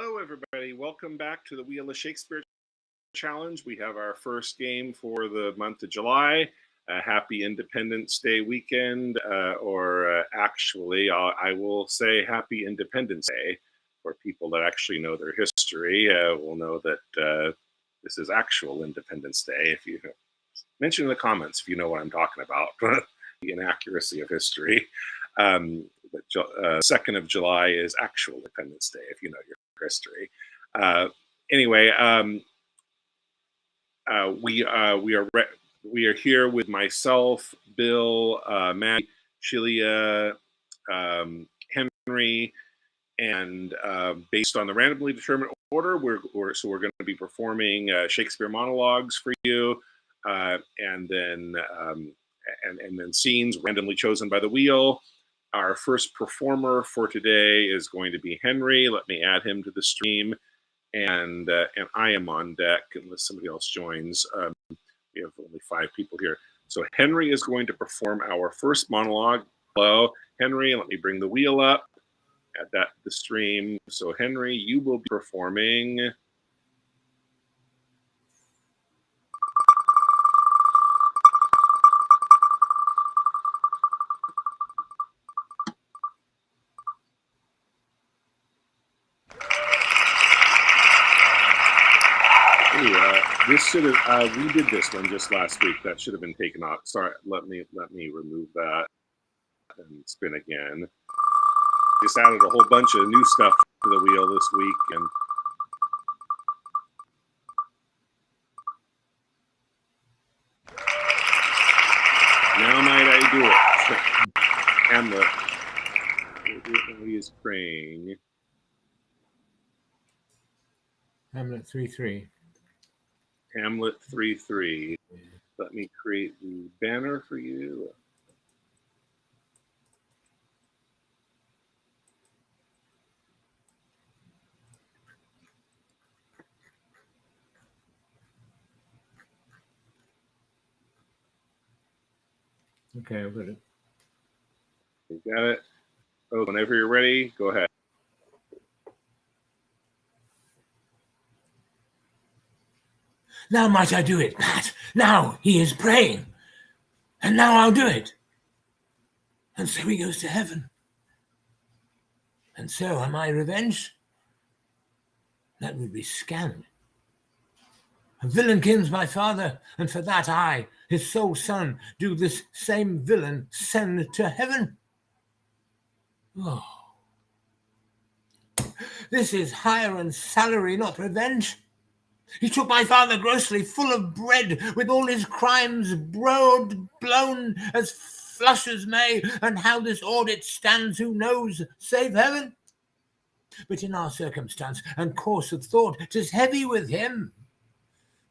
Hello, everybody. Welcome back to the Wheel of Shakespeare Challenge. We have our first game for the month of July. Happy Independence Day weekend, or actually, I will say Happy Independence Day for people that actually know their history. Will know that this is actual Independence Day. If you mention in the comments if you know what I'm talking about, the inaccuracy of history. But 2nd of July is actual Independence Day, if you know your history. Anyway, we are here with myself, Bill, Matt, Shelia, Henry, and based on the randomly determined order, we're going to be performing Shakespeare monologues for you, and then scenes randomly chosen by the wheel. Our first performer for today is going to be Henry. Let me add him to the stream, and I am on deck unless somebody else joins. We have only 5 people here, so Henry is going to perform our first monologue. Hello, Henry. Let me bring the wheel up. Add that to the stream. So Henry, you will be performing. This should have, we did this one just last week. That should have been taken off. Sorry, let me remove that and spin again. Just added a whole bunch of new stuff to the wheel this week, and now might I do it. Hamlet, he is praying. Hamlet 3-3. Hamlet 3-3. Let me create the banner for you. Okay, I've got it. You got it? Oh, whenever you're ready, go ahead. Now might I do it, Matt. Now he is praying. And now I'll do it. And so he goes to heaven. And so am I revenged? That would be scandal. A villain kills my father, and for that I, his sole son, do this same villain send to heaven. Oh. This is hire and salary, not revenge. He took my father grossly, full of bread, with all his crimes broad blown as flush as May, and how this audit stands, who knows, save heaven? But in our circumstance and course of thought, 'tis heavy with him.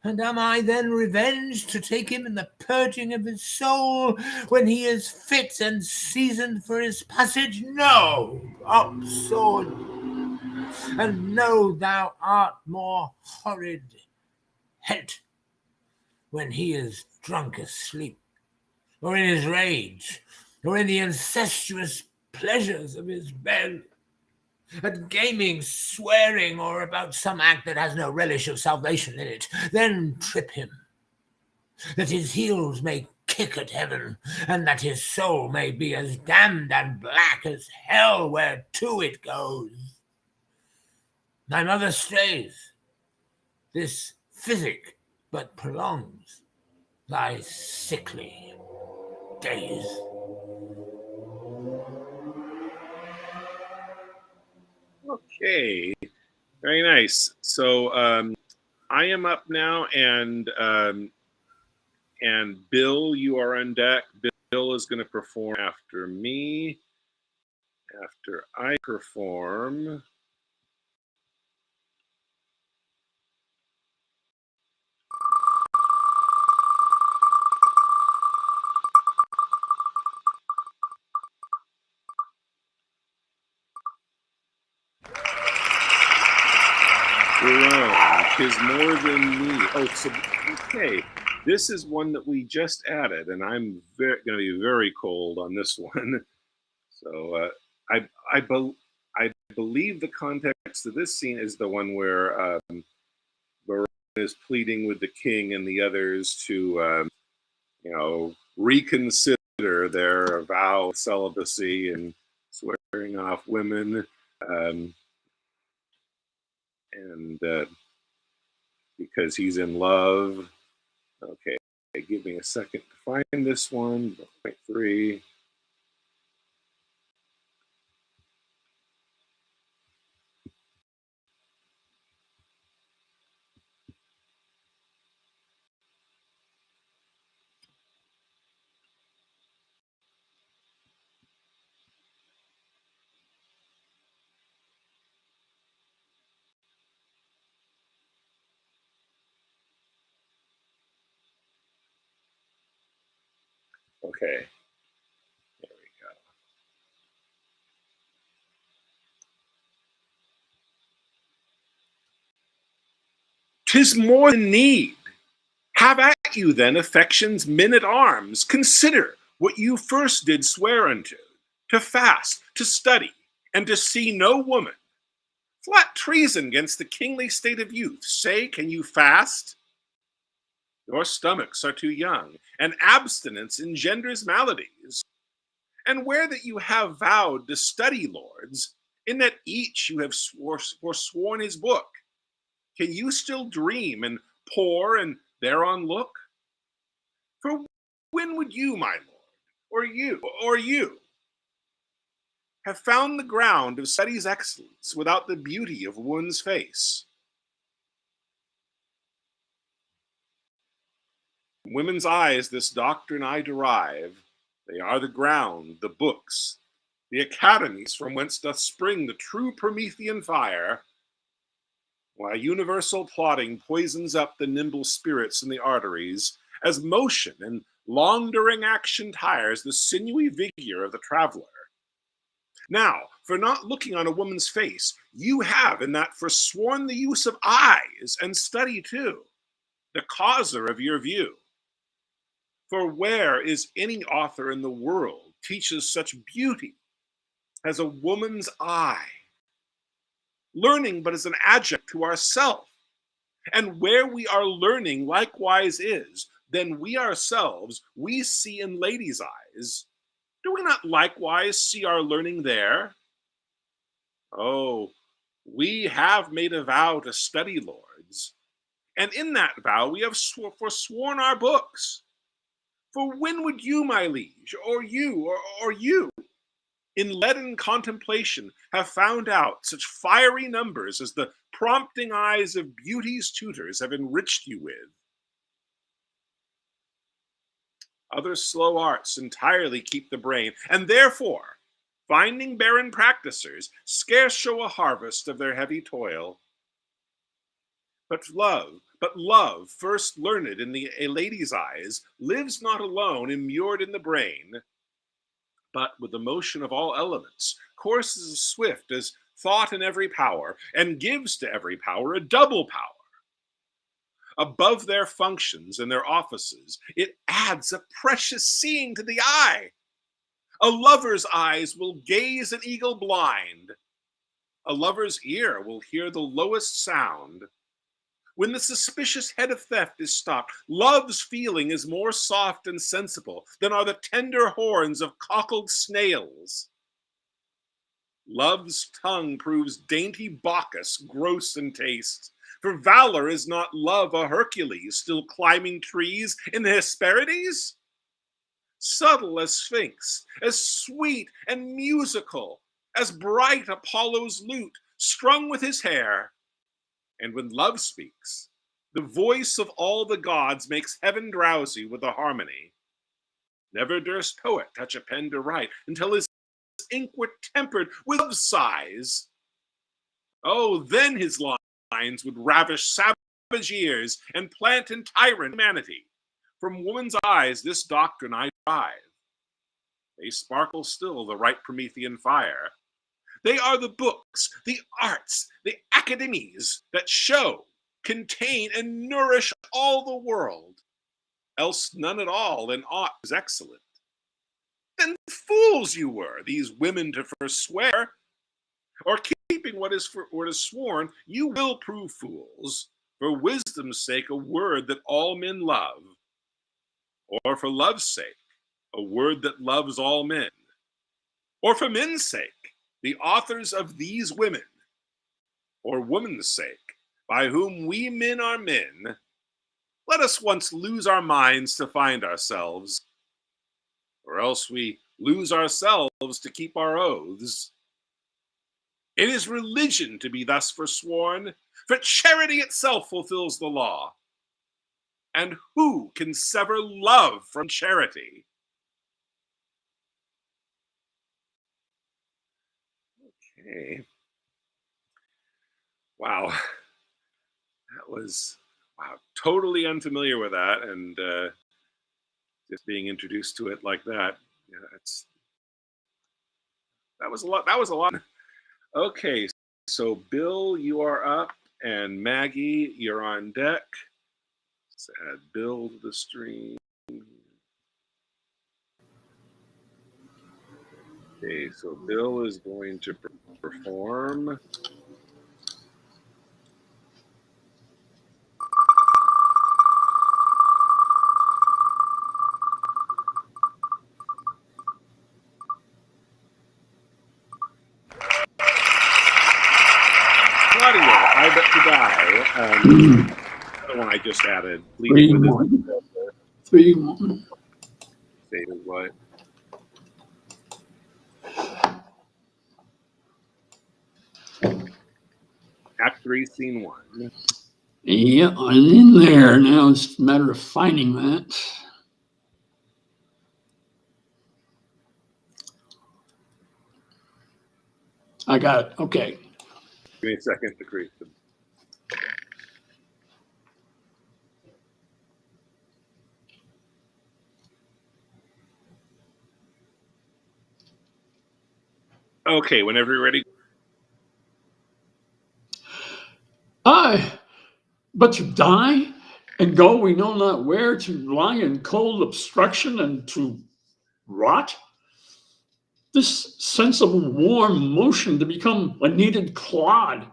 And am I then revenged to take him in the purging of his soul, when he is fit and seasoned for his passage? No, up sword, and know thou art more horrid het when he is drunk asleep, or in his rage, or in the incestuous pleasures of his bed, at gaming, swearing, or about some act that has no relish of salvation in it. Then trip him, that his heels may kick at heaven, and that his soul may be as damned and black as hell whereto it goes. My mother stays. This physic but prolongs thy sickly days. Okay, very nice. So I am up now, and Bill, you are on deck. Bill is going to perform after me. After I perform, "'Tis more than me." Oh, so okay. This is one that we just added, and I'm going to be very cold on this one. So I believe the context of this scene is the one where Varun is pleading with the king and the others to, reconsider their vow of celibacy and swearing off women. Um, and because he's in love. Okay, give me a second to find this one. Point 3. Okay, there we go. "'Tis more than need. Have at you then, affection's men at arms. Consider what you first did swear unto, to fast, to study, and to see no woman. Flat treason against the kingly state of youth. Say, can you fast? Your stomachs are too young, and abstinence engenders maladies. And where that you have vowed to study, lords, in that each you have forsworn his book, can you still dream and pore and thereon look? For when would you, my lord, or you, have found the ground of study's excellence without the beauty of one's face? From women's eyes this doctrine I derive. They are the ground, the books, the academies from whence doth spring the true Promethean fire, while universal plodding poisons up the nimble spirits in the arteries, as motion and long-during action tires the sinewy vigor of the traveler. Now, for not looking on a woman's face, you have in that forsworn the use of eyes, and study too, the causer of your view. For where is any author in the world teaches such beauty as a woman's eye? Learning but as an adjunct to ourself. And where we are learning likewise is, then we ourselves, we see in ladies' eyes. Do we not likewise see our learning there? Oh, we have made a vow to study, lords, and in that vow we have forsworn our books. For when would you, my liege, or you, in leaden contemplation, have found out such fiery numbers as the prompting eyes of beauty's tutors have enriched you with? Other slow arts entirely keep the brain, and therefore, finding barren practisers, scarce show a harvest of their heavy toil. But love, first learned in a lady's eyes, lives not alone immured in the brain, but with the motion of all elements, courses as swift as thought in every power, and gives to every power a double power. Above their functions and their offices, it adds a precious seeing to the eye. A lover's eyes will gaze an eagle blind. A lover's ear will hear the lowest sound. When the suspicious head of theft is stopped, love's feeling is more soft and sensible than are the tender horns of cockled snails. Love's tongue proves dainty Bacchus gross in taste, for valor is not love a Hercules still climbing trees in the Hesperides? Subtle as Sphinx, as sweet and musical, as bright Apollo's lute strung with his hair. And when love speaks, the voice of all the gods makes heaven drowsy with the harmony. Never durst poet touch a pen to write until his ink were tempered with love sighs. Oh, then his lines would ravish savage ears and plant in tyrant humanity. From woman's eyes this doctrine I derive. They sparkle still the right Promethean fire. They are the books, the arts, the academies that show, contain, and nourish all the world. Else none at all in aught is excellent. Then fools you were, these women to forswear. or keeping what is sworn, you will prove fools. For wisdom's sake, a word that all men love, or for love's sake, a word that loves all men, or for men's sake, the authors of these women, or woman's sake, by whom we men are men, let us once lose our minds to find ourselves, or else we lose ourselves to keep our oaths. It is religion to be thus forsworn, for charity itself fulfills the law. And who can sever love from charity? Okay. Wow. That was, wow, totally unfamiliar with that. And just being introduced to it like that, yeah, that was a lot. That was a lot. Okay. So, Bill, you are up, and Maggie, you're on deck. Let's add Bill to the stream. Okay, so Bill is going to perform. Claudia, I bet to die. The one I just added. Leading with his 3-1. Say what? Act 3, Scene 1. Yeah, I'm in there. Now it's a matter of finding that. I got it. Okay. Give me a second to create them. Okay, whenever you're ready. But to die and go we know not where, to lie in cold obstruction and to rot? This sense of warm motion to become a kneaded clod,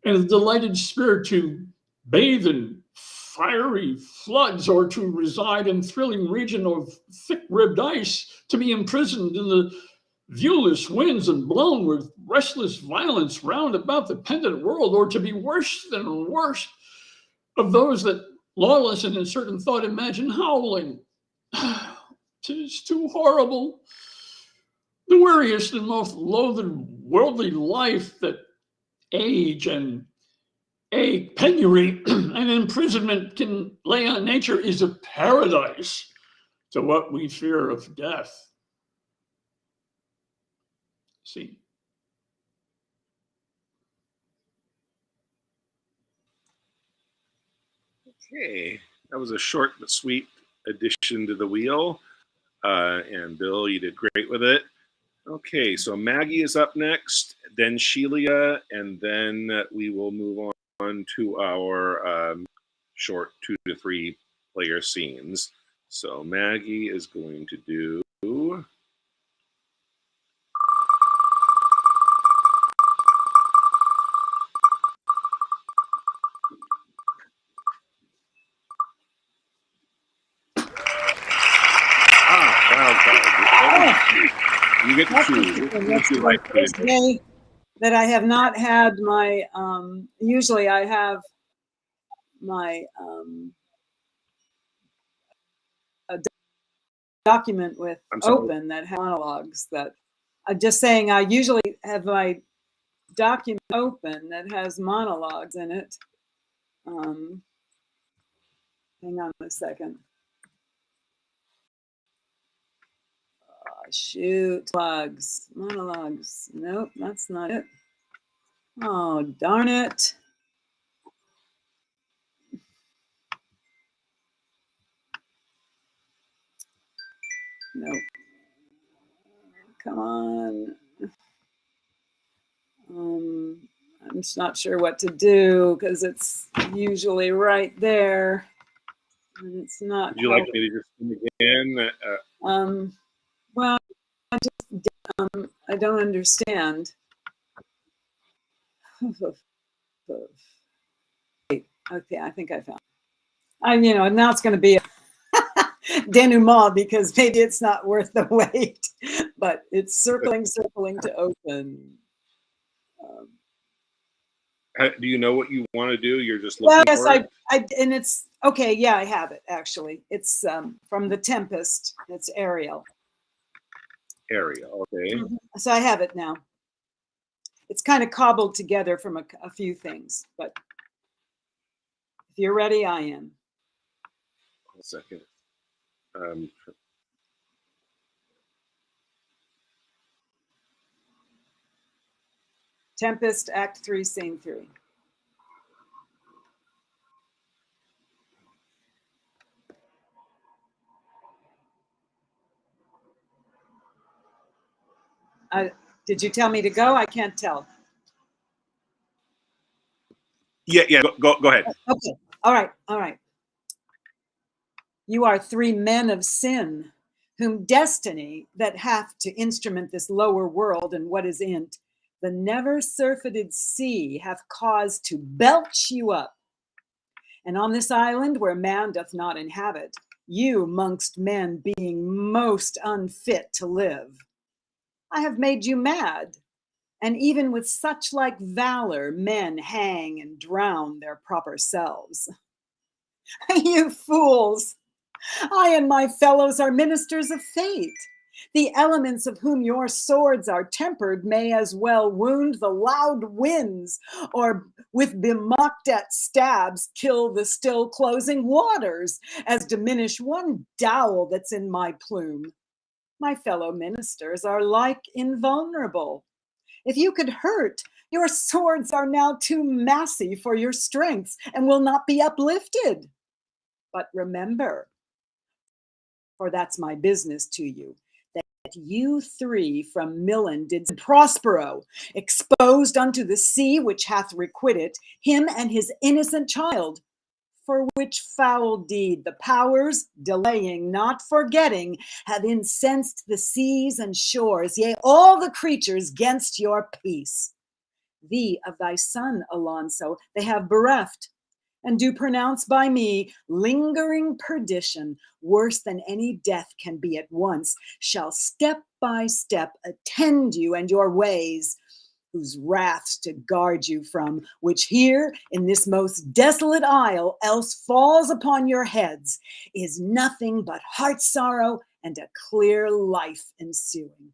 and a delighted spirit to bathe in fiery floods, or to reside in thrilling region of thick-ribbed ice, to be imprisoned in the viewless winds and blown with restless violence round about the pendant world, or to be worse than worst of those that lawless and in certain thought imagine howling. 'Tis too horrible. The weariest and most loathed worldly life that age and penury and imprisonment can lay on nature is a paradise to what we fear of death. See. Okay, that was a short but sweet addition to the wheel. And Bill, you did great with it. Okay, so Maggie is up next, then Sheila, and then we will move on to our short 2 to 3 player scenes. So Maggie is going to do. You get to choose. That's the first day that I have not had my, usually I have my a document with open that has monologues that I'm just saying I usually have my document open that has monologues in it. Hang on a second. Shoot, monologues. Nope, that's not it. Oh, darn it. Nope. Come on. I'm just not sure what to do because it's usually right there. And it's not. Would you like me to just sing again? Well, I don't understand. Okay, I think I found. Now it's going to be a denouement because maybe it's not worth the wait, but it's circling to open. Do you know what you want to do? You're just looking yes, for it? and it's okay. Yeah, I have it actually. It's from The Tempest. It's Ariel. Ariel, okay. So I have it now. It's kind of cobbled together from a few things, but if you're ready, I am. 1 second. Tempest, Act 3, Scene 3. Did you tell me to go? I can't tell. Yeah, go ahead. Okay, all right. You are 3 men of sin, whom destiny that hath to instrument this lower world and what is in't, the never surfeited sea hath caused to belch you up. And on this island where man doth not inhabit, you mongst men being most unfit to live, I have made you mad. And even with such like valor, men hang and drown their proper selves. You fools! I and my fellows are ministers of fate. The elements of whom your swords are tempered may as well wound the loud winds, or with bemocked at stabs kill the still closing waters, as diminish one dowel that's in my plume. My fellow ministers are like invulnerable. If you could hurt, your swords are now too massy for your strengths and will not be uplifted. But remember, for that's my business to you, that you 3 from Milan did Prospero, exposed unto the sea which hath requited him and his innocent child, for which foul deed the powers, delaying, not forgetting, have incensed the seas and shores, yea, all the creatures gainst your peace. Thee of thy son, Alonso, they have bereft, and do pronounce by me lingering perdition, worse than any death can be at once, shall step by step attend you and your ways, whose wraths to guard you from, which here in this most desolate isle else falls upon your heads, is nothing but heart sorrow and a clear life ensuing.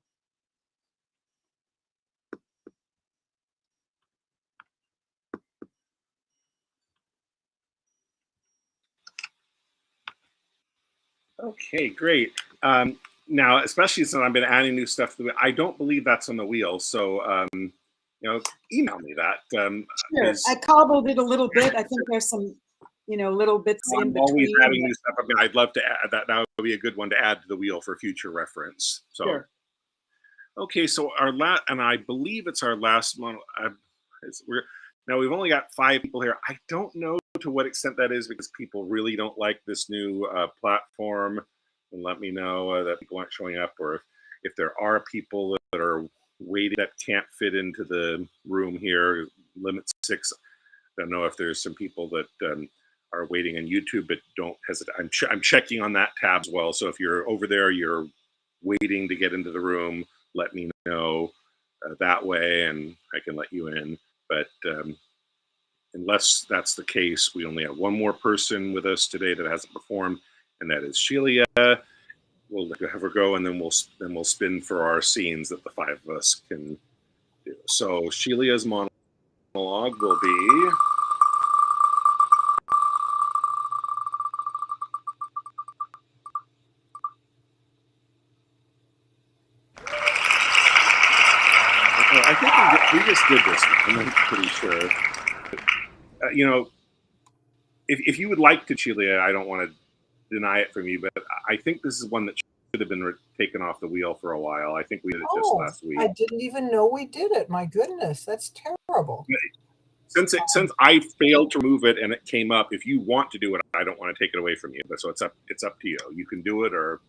Okay, great. Now, especially since I've been adding new stuff to it, I don't believe that's on the wheel. So, email me that. Sure. I cobbled it a little bit. I think there's some, little bits in between. Always adding new stuff. I mean, I'd love to add that. That would be a good one to add to the wheel for future reference. So, sure. Okay, so our last, and I believe it's our last one. Now we've only got 5 people here. I don't know to what extent that is because people really don't like this new platform. And let me know that people aren't showing up, or if there are people that are waiting that can't fit into the room here. Limit 6. I don't know if there's some people that are waiting on YouTube, but don't hesitate. I'm checking on that tab as well. So if you're over there, you're waiting to get into the room, let me know that way, and I can let you in. But unless that's the case, we only have one more person with us today that hasn't performed, and that is Sheila. We'll have her go, and then we'll spin for our scenes that the 5 of us can do. So Sheila's monologue will be. I think we just did this one. I'm pretty sure. If you would like to, Sheila, I don't want to deny it from you, but I think this is one that should have been taken off the wheel for a while. I think we did it just last week. I didn't even know we did it. My goodness, that's terrible. Since I failed to remove it and it came up, if you want to do it, I don't want to take it away from you. But so it's up to you. You can do it or.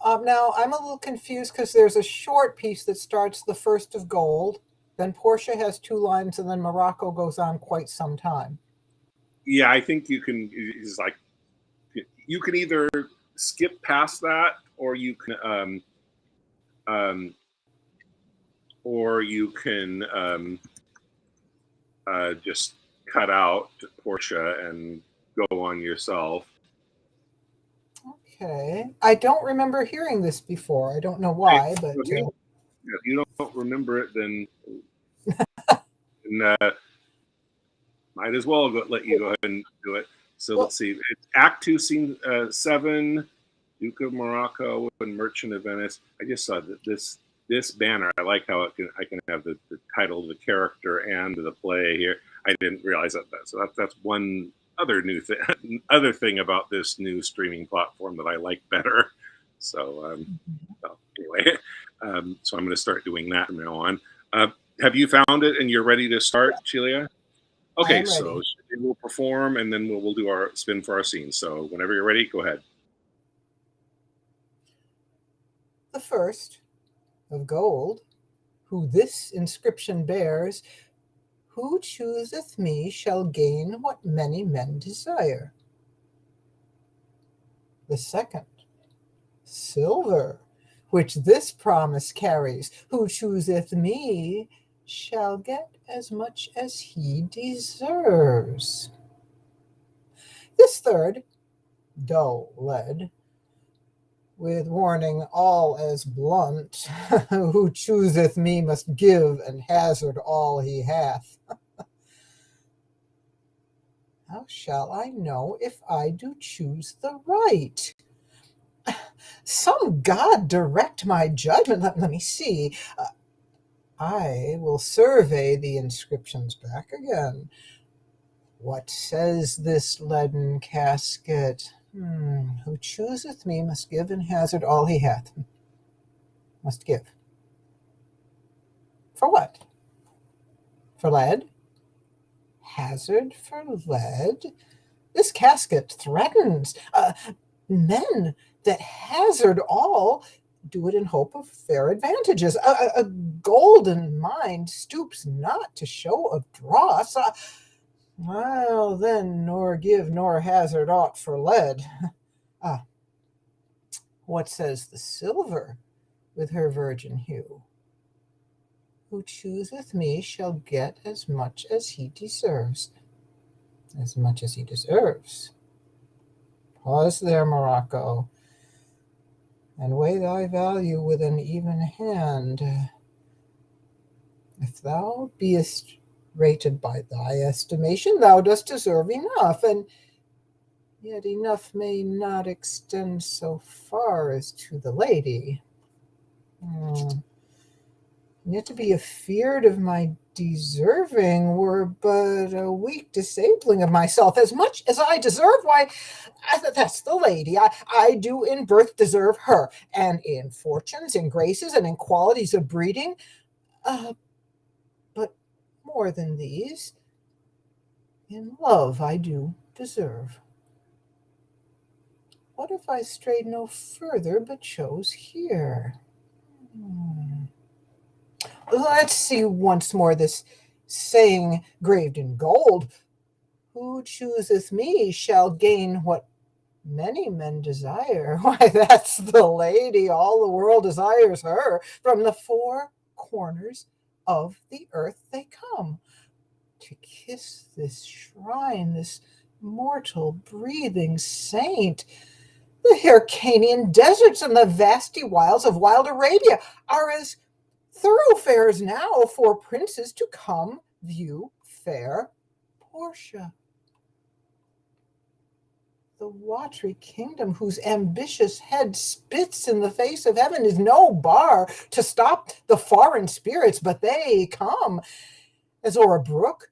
Now I'm a little confused because there's a short piece that starts the 1st of gold, Then Portia has 2 lines, and then Morocco goes on quite some time. Yeah, I think you can. It's like you can either skip past that, or you can, just cut out Portia and go on yourself. Okay. I don't remember hearing this before. I don't know why, but If you don't remember it, then might as well let you go ahead and do it. So let's see. It's Act 2, Scene 7, Duke of Morocco and Merchant of Venice. I just saw that this banner. I like how I can have the title of the character and the play here. I didn't realize that. So that's one other other thing about this new streaming platform that I like better. So anyway, so I'm going to start doing that from now on. Have you found it and you're ready to start, Celia? Okay, so we'll perform and then we'll do our spin for our scene. So whenever you're ready, go ahead. The first of gold, who this inscription bears, who chooseth me shall gain what many men desire. The second, silver, which this promise carries, who chooseth me shall get as much as he deserves. This third, dull lead, with warning all as blunt, who chooseth me must give and hazard all he hath. How shall I know if I do choose the right? Some God direct my judgment. Let me see. I will survey the inscriptions back again. What says this leaden casket? Who chooseth me must give and hazard all he hath. Must give. For what? For lead? Hazard for lead? This casket threatens. Men that hazard all do it in hope of fair advantages. A golden mind stoops not to show of dross. Well, then, nor give nor hazard aught for lead. What says the silver with her virgin hue? Who chooseth me shall get as much as he deserves. As much as he deserves. Pause there, Morocco, and weigh thy value with an even hand. If thou beest rated by thy estimation, thou dost deserve enough, and yet enough may not extend so far as to the lady. Yet to be afeard of my deserving were but a weak disabling of myself. As much as I deserve, why, that's the lady. I do in birth deserve her, and in fortunes, in graces, and in qualities of breeding. But more than these, in love I do deserve. What if I strayed no further, but chose here? Let's see once more this saying graved in gold. Who chooseth me shall gain what many men desire. Why, that's the lady. All the world desires her. From the 4 corners of the earth they come to kiss this shrine, this mortal breathing saint. The Hyrcanian deserts and the vasty wilds of wild Arabia are as thoroughfares now for princes to come view fair Portia. The watery kingdom whose ambitious head spits in the face of heaven is no bar to stop the foreign spirits, but they come as o'er a brook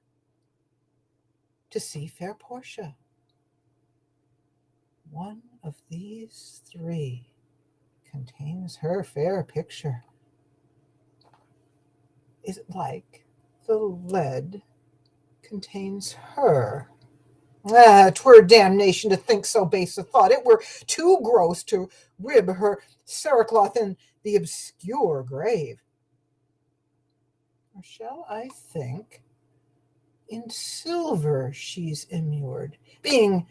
to see fair Portia. One of these 3 contains her fair picture. Is it like the lead contains her? 'Twere damnation to think so base a thought. It were too gross to rib her cerecloth in the obscure grave. Or shall I think in silver she's immured, being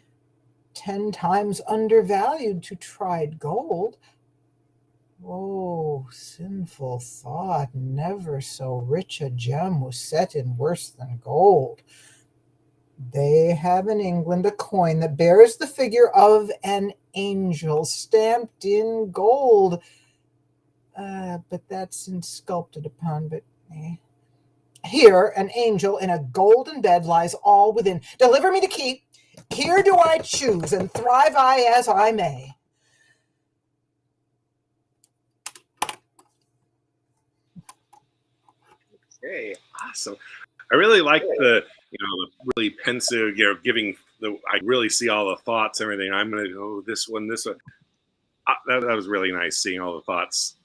10 times undervalued to tried gold? Oh, sinful thought, never so rich a gem was set in worse than gold. They have in England a coin that bears the figure of an angel stamped in gold. But that's sculpted upon, but here an angel in a golden bed lies all within. Deliver me to keep. Here do I choose, and thrive I as I may. Okay, awesome. I really like the really pensive, giving I really see all the thoughts, everything. I'm gonna go this one, this one. That was really nice seeing all the thoughts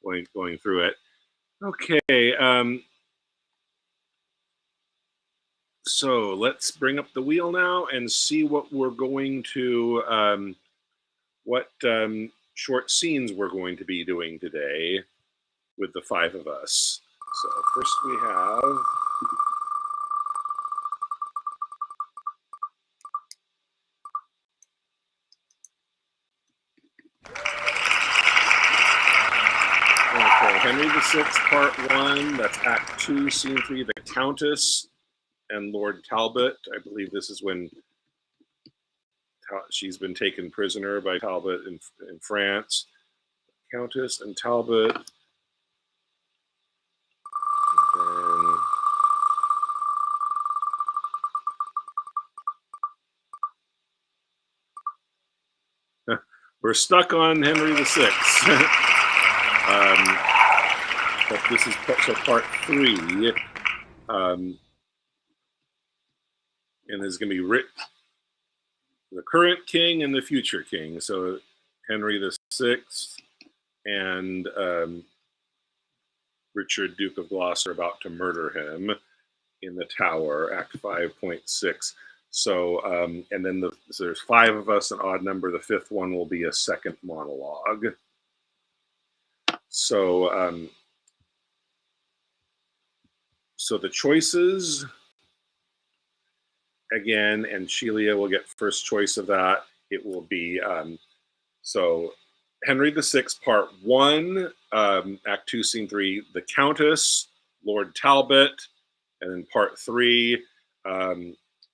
going through it. Okay, so let's bring up the wheel now and see what we're going to what short scenes we're going to be doing today with the 5 of us. So first we have Henry VI, Part 1. That's Act 2, Scene 3. The Countess and Lord Talbot. I believe this is when she's been taken prisoner by Talbot in France. Countess and Talbot. And then we're stuck on Henry VI. But this is part 3. And there's going to be the current king and the future king. So Henry VI and Richard, Duke of Gloucester, about to murder him in the Tower, Act 5.6. So, and then so there's 5 of us, an odd number. The 5th one will be a second monologue. So, so the choices, again, and Sheila will get first choice of that. It will be, so Henry VI, Part 1, Act 2, Scene 3, the Countess, Lord Talbot, and then Part 3,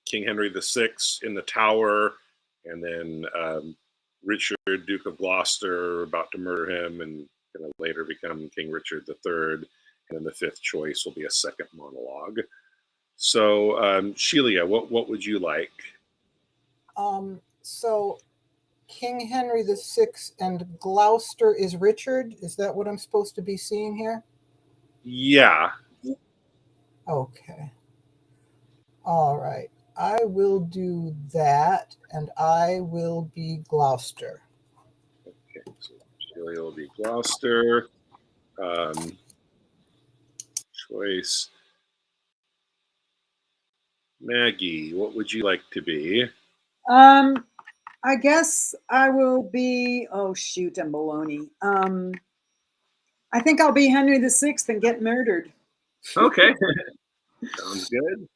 King Henry VI in the Tower, and then Richard, Duke of Gloucester, about to murder him and going to later become King Richard III. And then the 5th choice will be a second monologue. So, Sheila, what would you like? So King Henry VI and Gloucester is Richard. Is that what I'm supposed to be seeing here? Yeah. Okay. All right. I will do that, and I will be Gloucester. Okay, so Sheila will be Gloucester. Choice. Maggie, what would you like to be? I guess I will be, oh shoot, I'm baloney. I think I'll be Henry VI and get murdered. Okay. Sounds good.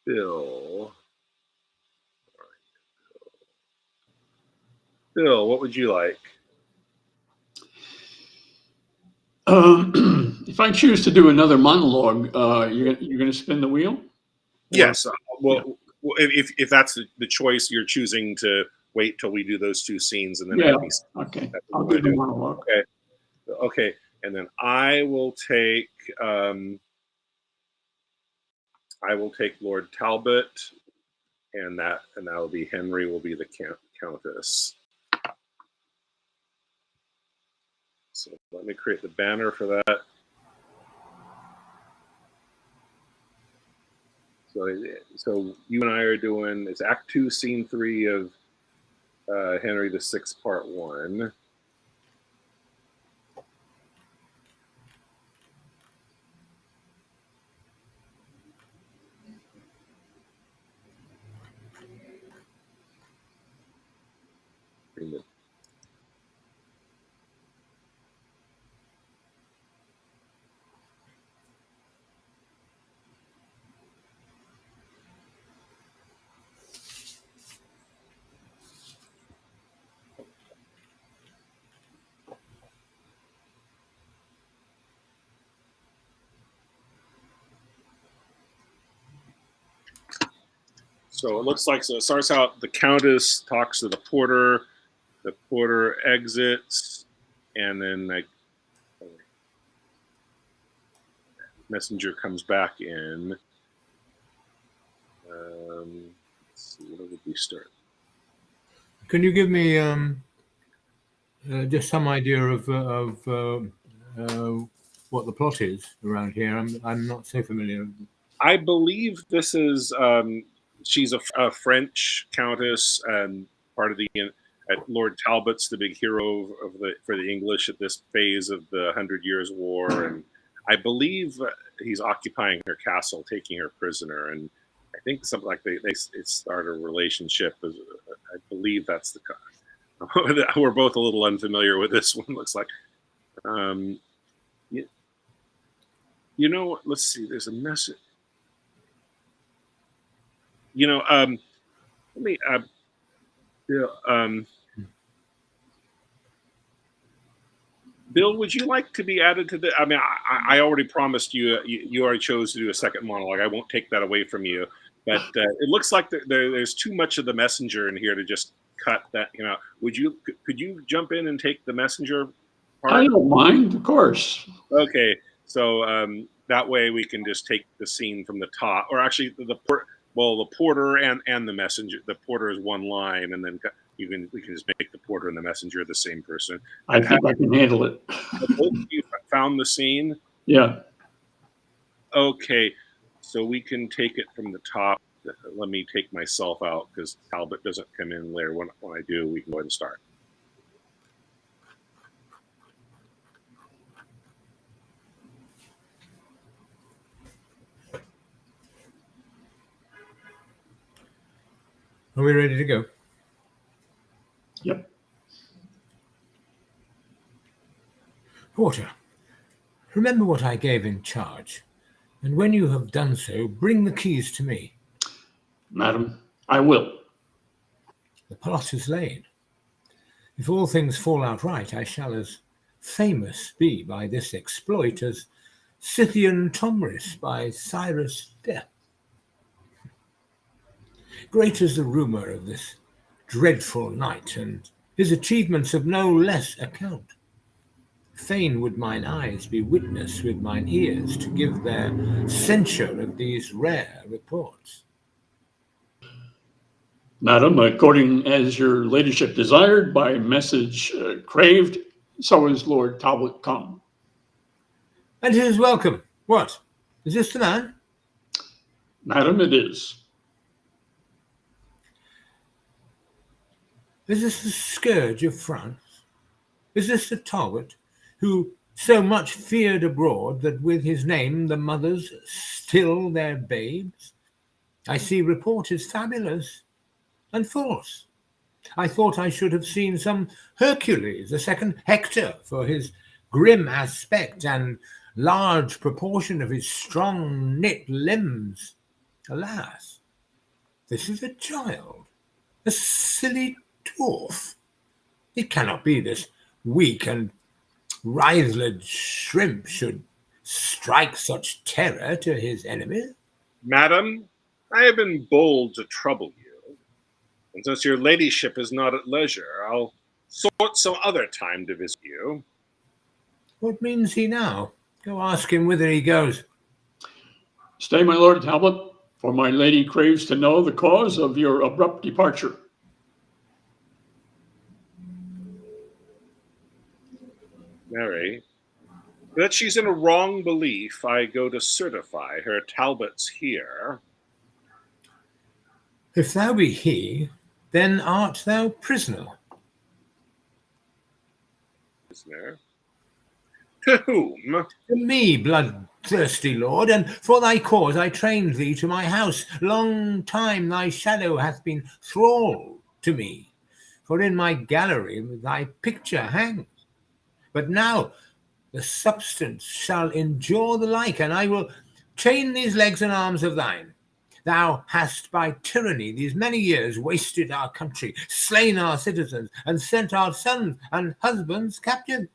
Bill. Bill, what would you like? If I choose to do another monologue, you're going to spin the wheel? Yes. Well, if that's the choice, you're choosing to wait till we do those 2 scenes and then okay. I'll do the monologue. Okay. And then I will take Lord Talbot, and that will be Henry will be the Countess. So let me create the banner for that. So you and I are doing, it's Act 2, Scene 3 of Henry VI, Part 1. So it looks like, so it starts out, the Countess talks to the porter exits, and then like messenger comes back in. Let's see, where would we start? Can you give me just some idea of what the plot is around here? I'm not so familiar. I believe this is she's a French countess and part of the Lord Talbot's the big hero for the English at this phase of the 100 Years' War, and I believe he's occupying her castle, taking her prisoner, and I think something like they start a relationship. I believe that's the. We're both a little unfamiliar with this one. Looks like. You know, let's see. There's a message. You know, let me. Bill, would you like to be added to the? I mean, I already promised you. You already chose to do a second monologue. I won't take that away from you. But it looks like there's too much of the messenger in here to just cut that. You know, could you jump in and take the messenger part? I don't mind, of course. Okay, so that way we can just take the scene from the top, or actually the porter and the messenger. The porter is one line, and then we can just make the porter and the messenger the same person. I think I can handle it. Both of you found the scene? Yeah. Okay, so we can take it from the top. Let me take myself out because Talbot doesn't come in later. When I do, we can go ahead and start. Are we ready to go? Yep. Porter, remember what I gave in charge, and when you have done so, bring the keys to me. Madam, I will. The plot is laid. If all things fall out right, I shall as famous be by this exploit as Scythian Tomris by Cyrus' death. Great is the rumour of this dreadful knight, and his achievements of no less account. Fain would mine eyes be witness with mine ears to give their censure of these rare reports. Madam, according as your ladyship desired, by message craved, so is Lord Talbot come. And he is welcome. What? Is this the man? Madam, it is. Is this the scourge of France? Is this the Talbot who so much feared abroad that with his name the mothers still their babes? I see report is fabulous and false. I thought I should have seen some Hercules, a second Hector, for his grim aspect and large proportion of his strong knit limbs. Alas, this is a child, a silly dwarf. It cannot be this weak and writhed shrimp should strike such terror to his enemies. Madam, I have been bold to trouble you, and since your ladyship is not at leisure, I'll sort some other time to visit you. What means he now? Go ask him whither he goes. Stay, my Lord Talbot, for my lady craves to know the cause of your abrupt departure. Mary, that she's in a wrong belief, I go to certify her Talbot's here. If thou be he, then art thou prisoner. Prisoner? To whom? To me, bloodthirsty lord, and for thy cause I trained thee to my house. Long time thy shadow hath been thrall to me, for in my gallery thy picture hangs. But now the substance shall endure the like, and I will chain these legs and arms of thine. Thou hast by tyranny these many years wasted our country, slain our citizens, and sent our sons and husbands captive.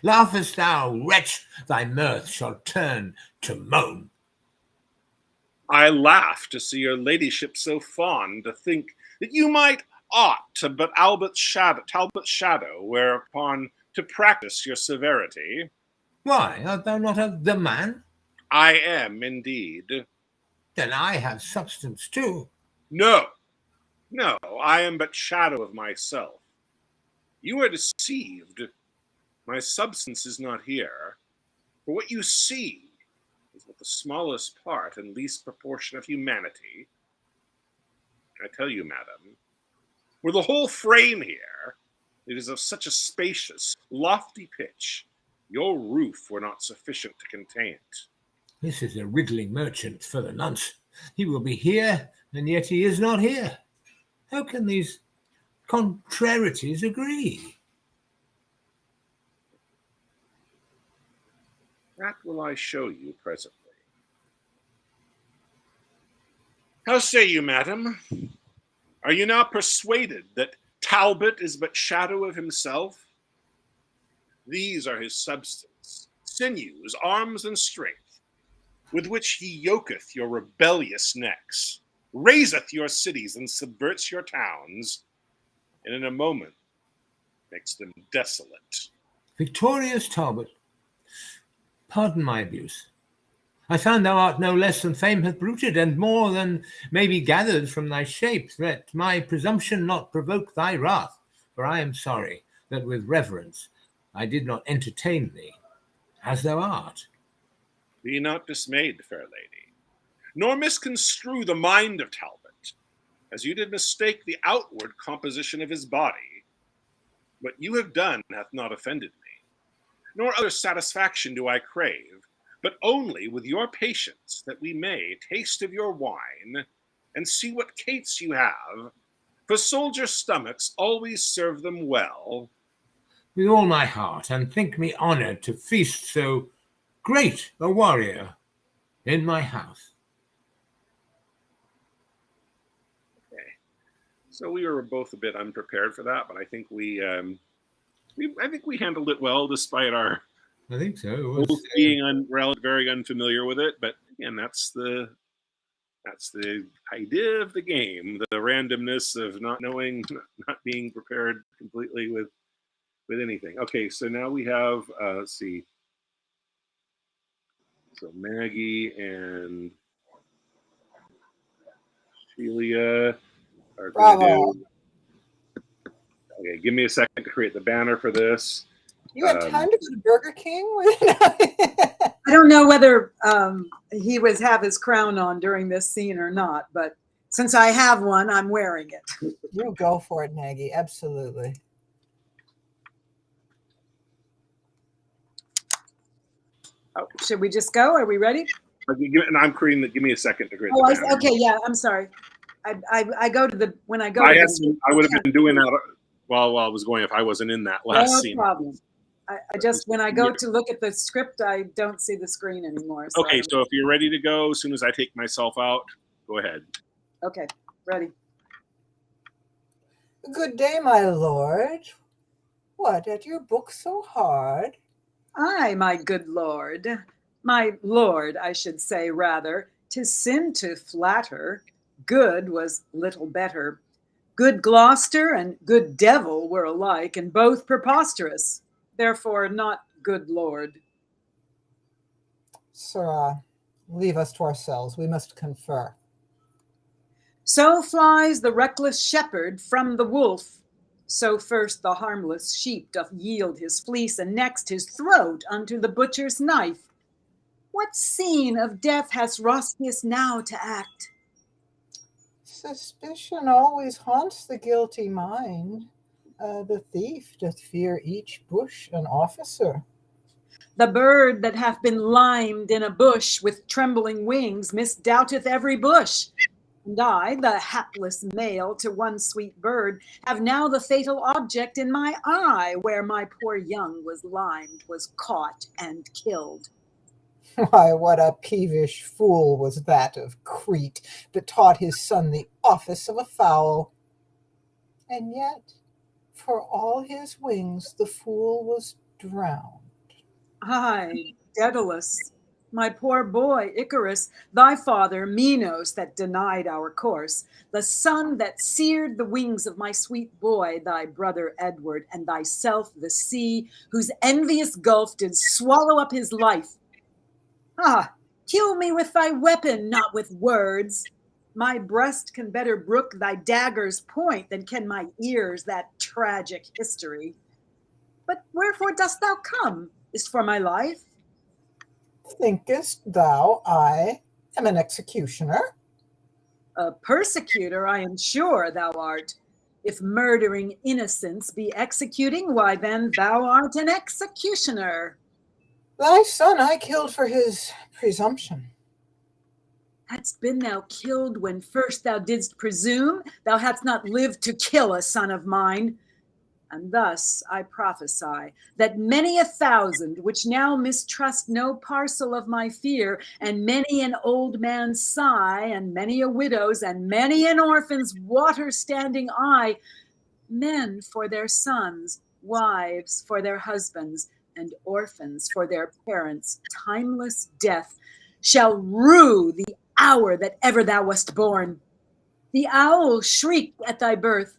Laughest thou, wretch? Thy mirth shall turn to moan. I laugh to see your ladyship so fond to think that you might ought to but Talbot's shadow, whereupon to practice your severity. Why, art thou not the man? I am indeed. Then I have substance too. No, no, I am but shadow of myself. You are deceived. My substance is not here. For what you see is but the smallest part and least proportion of humanity. I tell you, madam, were the whole frame here, it is of such a spacious, lofty pitch, your roof were not sufficient to contain it. This is a riddling merchant for the nonce. He will be here, and yet he is not here. How can these contrarieties agree? That will I show you presently. How say you, madam? Are you now persuaded that Talbot is but shadow of himself? These are his substance, sinews, arms, and strength, with which he yoketh your rebellious necks, raiseth your cities, and subverts your towns, and in a moment makes them desolate. Victorious Talbot, pardon my abuse. I found thou art no less than fame hath bruited, and more than may be gathered from thy shape. Let my presumption not provoke thy wrath, for I am sorry that with reverence I did not entertain thee, as thou art. Be not dismayed, fair lady, nor misconstrue the mind of Talbot, as you did mistake the outward composition of his body. What you have done hath not offended me, nor other satisfaction do I crave, but only with your patience, that we may taste of your wine, and see what cates you have, for soldiers' stomachs always serve them well. With all my heart, and think me honoured to feast so great a warrior in my house. Okay, so we were both a bit unprepared for that, but I think we handled it well, despite our I think so. both being very unfamiliar with it. But again, that's the idea of the game, the randomness of not knowing, not being prepared completely with anything. Okay, so now we have let's see. So Maggie and Shelia are going to do. Okay, give me a second to create the banner for this. You had time to go to Burger King? I don't know whether he was have his crown on during this scene or not, but since I have one, I'm wearing it. You go for it, Maggie. Absolutely. Oh, should we just go? Are we ready? And I'm creating the. Give me a second to create. Oh, the banner. okay. Yeah, I'm sorry. I go to the when I go. I would have been doing that while I was going if I wasn't in that last scene. No problem. I just when I go to look at the script, I don't see the screen anymore. So Okay, so if you're ready to go, as soon as I take myself out, go ahead. Okay, ready. Good day, my lord. What, at your book so hard? Aye, my good lord. My lord, I should say, rather. 'Tis sin to flatter. Good was little better. Good Gloucester and good devil were alike, and both preposterous. Therefore, not good lord. Sirrah, leave us to ourselves. We must confer. So flies the reckless shepherd from the wolf. So first the harmless sheep doth yield his fleece, and next his throat unto the butcher's knife. What scene of death has Roscius now to act? Suspicion always haunts the guilty mind. The thief doth fear each bush an officer. The bird that hath been limed in a bush with trembling wings misdoubteth every bush. And I, the hapless male to one sweet bird, have now the fatal object in my eye, where my poor young was limed, was caught and killed. Why, what a peevish fool was that of Crete that taught his son the office of a fowl. And yet, for all his wings, the fool was drowned. Aye, Daedalus, My poor boy, Icarus, thy father, Minos, that denied our course, the sun that seared the wings of my sweet boy, thy brother Edward, and thyself the sea, whose envious gulf did swallow up his life. Ah, kill me with thy weapon, not with words. My breast can better brook thy dagger's point than can my ears that tragic history. But wherefore dost thou come? Is for my life? Thinkest thou I am an executioner? A persecutor, I am sure thou art. If murdering innocents be executing, why then thou art an executioner. Thy son I killed for his presumption. Hadst been thou killed when first thou didst presume, thou hadst not lived to kill a son of mine. And thus I prophesy that many a thousand which now mistrust no parcel of my fear, and many an old man's sigh, and many a widow's, and many an orphan's water-standing eye, men for their sons, wives for their husbands, and orphans for their parents' timeless death, shall rue the hour that ever thou wast born. The owl shrieked at thy birth,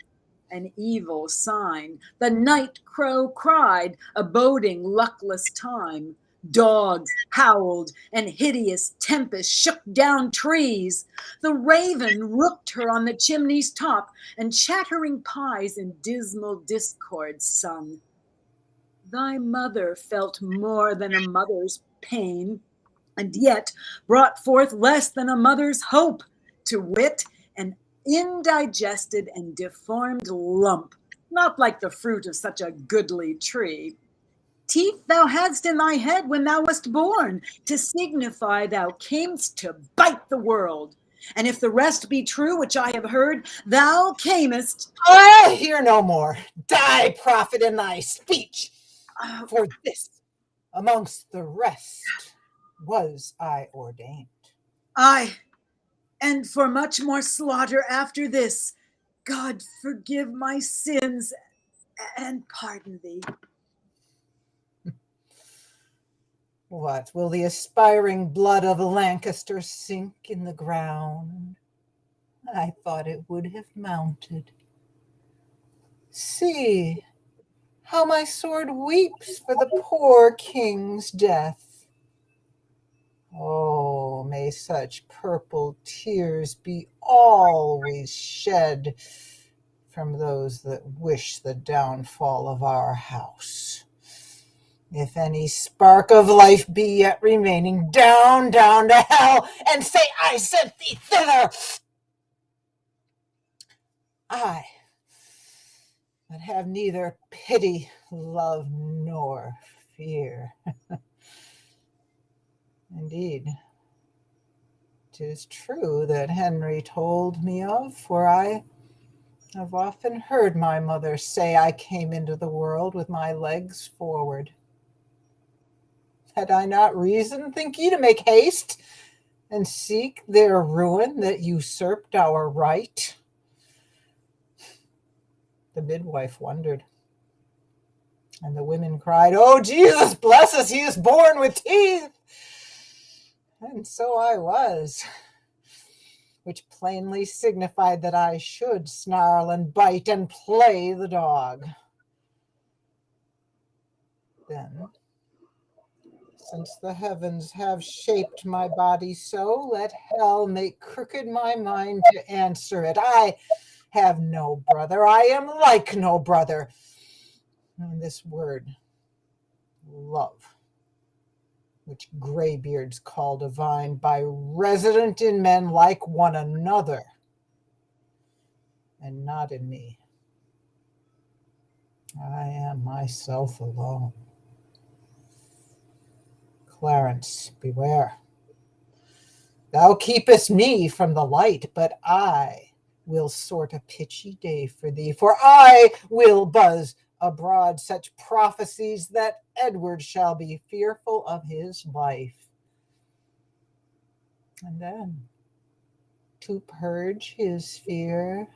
an evil sign. The night crow cried, a boding luckless time. Dogs howled, and hideous tempest shook down trees. The raven rooked her on the chimney's top, and chattering pies in dismal discord sung. Thy mother felt more than a mother's pain, and yet brought forth less than a mother's hope, to wit, an indigested and deformed lump, not like the fruit of such a goodly tree. Teeth thou hadst in thy head when thou wast born, to signify thou camest to bite the world. And if the rest be true which I have heard, thou camest. I hear no more. Die, prophet, in thy speech. For this, amongst the rest, was I ordained. Aye, and for much more slaughter after this. God forgive my sins and pardon thee. What, will the aspiring blood of Lancaster sink in the ground? I thought it would have mounted. See how my sword weeps for the poor king's death. Oh, may such purple tears be always shed from those that wish the downfall of our house. If any spark of life be yet remaining, down, down to hell, and say I sent thee thither. I that have neither pity, love, nor fear. Indeed, 'tis true that Henry told me of, for I have often heard my mother say I came into the world with my legs forward. Had I not reason, think ye, to make haste and seek their ruin that usurped our right? The midwife wondered, and the women cried, "Oh, Jesus bless us, he is born with teeth!" And so I was, which plainly signified that I should snarl and bite and play the dog. Then, since the heavens have shaped my body so, let hell make crooked my mind to answer it. I have no brother. I am like no brother. And this word, love, which graybeards call divine, by resident in men like one another, and not in me. I am myself alone. Clarence, beware. Thou keepest me from the light, but I will sort a pitchy day for thee, for I will buzz abroad such prophecies that Edward shall be fearful of his life. And then, to purge his fear,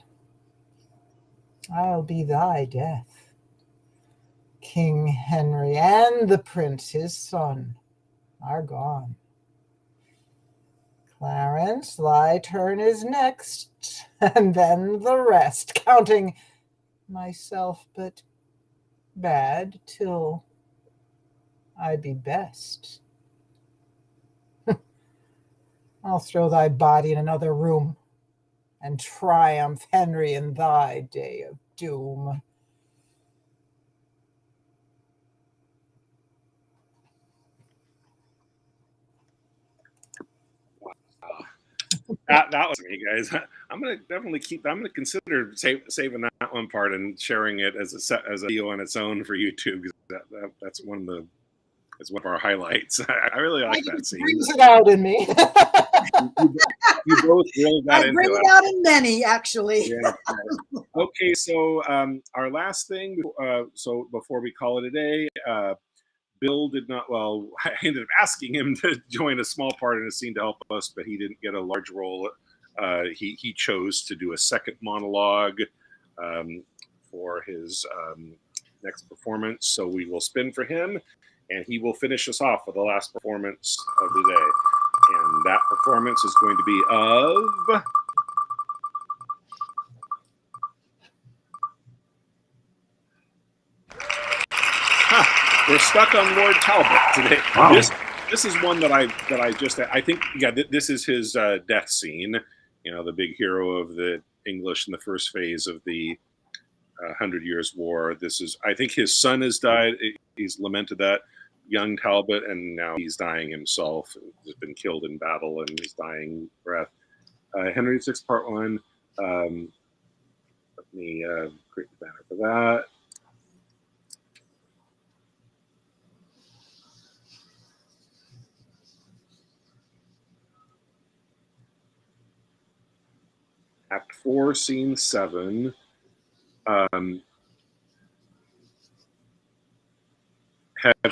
I'll be thy death. King Henry and the prince, his son, are gone. Clarence, thy turn is next, and then the rest, counting myself but bad till I be best. I'll throw thy body in another room, and triumph, Henry, in thy day of doom. That was me, guys. I'm gonna consider saving that one part and sharing it as a video on its own for YouTube. That's one of our highlights. I really like that scene. Brings it out in me. You both really got I into bring it. it out in many, actually. Yeah. Okay, so our last thing. So before we call it a day, Bill did not. Well, I ended up asking him to join a small part in a scene to help us, but he didn't get a large role. He chose to do a second monologue for his next performance. So we will spin for him, and he will finish us off with the last performance of the day. And that performance is going to be of. We're stuck on Lord Talbot today. Wow. This is one that I think this is his death scene. You know, the big hero of the English in the first phase of the 100 Years' War. I think his son has died. He's lamented that, young Talbot, and now he's dying himself. He's been killed in battle and his dying breath. Henry VI, Part 1. Let me create the banner for that. Act 4, Scene 7. Have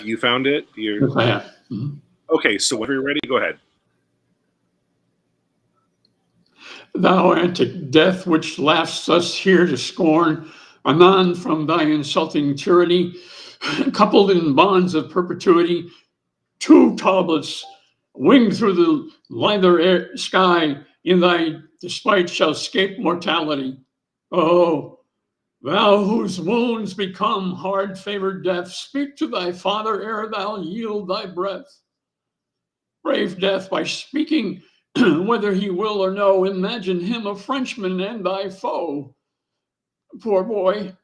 you found it? Yes, I have. Mm-hmm. Okay, so whenever you're ready, go ahead. Thou antic death, which laughs us here to scorn, anon from thy insulting tyranny, coupled in bonds of perpetuity, two Talbots, winged through the lither sky, in thy despite shall scape mortality. Oh, thou whose wounds become hard-favored death, speak to thy father ere thou yield thy breath. Brave death, by speaking, whether he will or no, imagine him a Frenchman and thy foe. Poor boy,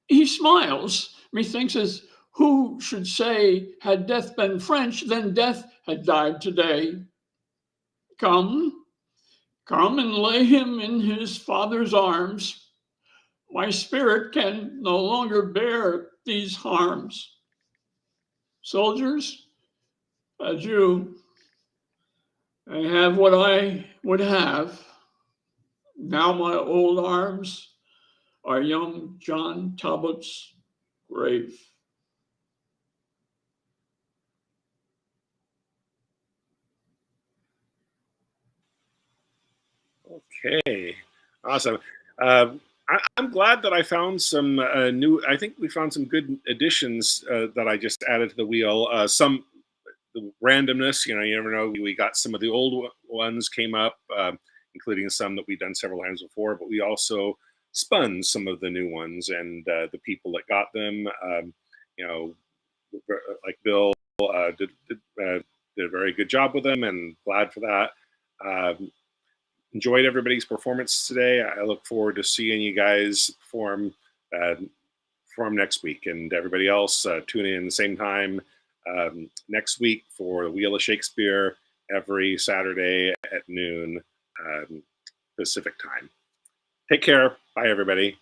he smiles, methinks, as who should say, had death been French, then death had died today. Come and lay him in his father's arms. My spirit can no longer bear these harms. Soldiers, adieu. I have what I would have. Now my old arms are young John Talbot's grave. Okay, awesome. I'm glad that I found some new. I think we found some good additions that I just added to the wheel. Some the randomness, you never know. We got some of the old ones came up, including some that we've done several times before. But we also spun some of the new ones, and the people that got them, like Bill, did a very good job with them, and glad for that. Enjoyed everybody's performance today. I look forward to seeing you guys perform next week, and everybody else tune in the same time next week for the Wheel of Shakespeare every Saturday at noon Pacific time. Take care. Bye, everybody.